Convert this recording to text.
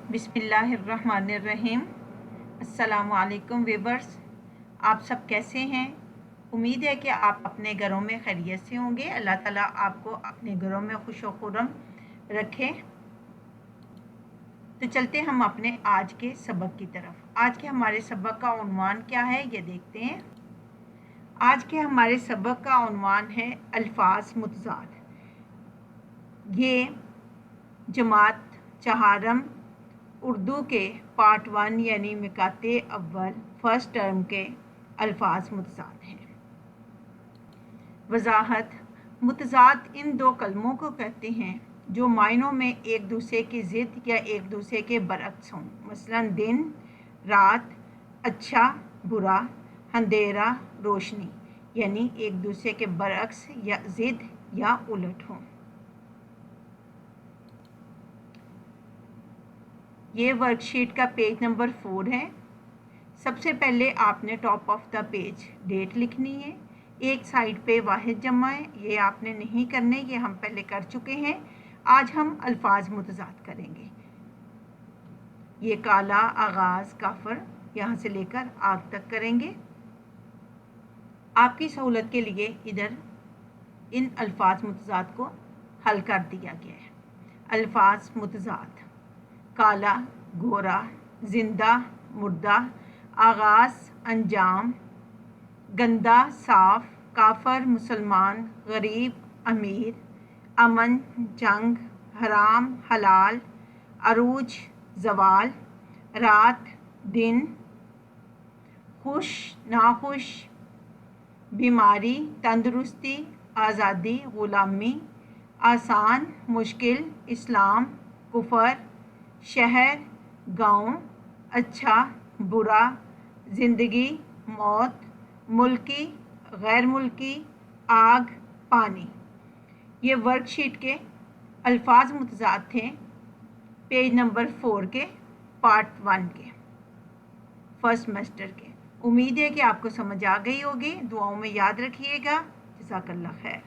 बिस्मिल्लाहिर्रहमानिर्रहीम। अस्सलामु अलैकुम व्यूअर्स, आप सब कैसे हैं? उम्मीद है कि आप अपने घरों में खैरियत से होंगे। अल्लाह ताला आपको अपने घरों में खुश व खुर्रम रखें। तो चलते हम अपने आज के सबक की तरफ। आज के हमारे सबक का उन्वान क्या है ये देखते हैं। आज के हमारे सबक का उन्वान है अल्फाज मुतज़ाद। ये जमात चहारम उर्दू के पार्ट 1 यानी मिकाते अव्वल फर्स्ट टर्म के अल्फाज मुतज़ाद हैं। वजाहत: मुतज़ाद इन दो कलमों को कहते हैं जो मायनों में एक दूसरे की ज़िद या एक दूसरे के बरअक्स हों। मसलन दिन रात, अच्छा बुरा, अंधेरा रोशनी, यानी एक दूसरे के बरअक्स या ज़िद या उलट हों। ये वर्कशीट का पेज नंबर 4 है। सबसे पहले आपने top of the page date लिखनी है। एक साइड पे वाहिद जमा है, ये आपने नहीं करने, ये हम पहले कर चुके हैं। आज हम अल्फाज मुतज़ाद करेंगे। ये काला, आगाज़, काफर, यहाँ से लेकर आग तक करेंगे। आपकी सहूलत के लिए इधर इन अल्फाज मुतज़ाद को हल कर दिया गया है। अल्फाज मुतज़ाद: काला गोरा, जिंदा मुर्दा, आगाज़ अंजाम, गंदा साफ, काफर मुसलमान, गरीब अमीर, अमन जंग, हराम हलाल, अरूज जवाल, रात दिन, खुश नाखुश, बीमारी तंदुरुस्ती, आज़ादी ग़ुलामी, आसान मुश्किल, इस्लाम कुफर, शहर गांव, अच्छा बुरा, ज़िंदगी मौत, मुल्की गैर मुल्की, आग पानी। ये वर्कशीट के अल्फाज मुतज़ाद थे पेज नंबर 4 के पार्ट 1 के फर्स्ट सेमेस्टर के। उम्मीद है कि आपको समझ आ गई होगी। दुआओं में याद रखिएगा। जज़ाकल्लाह खैर।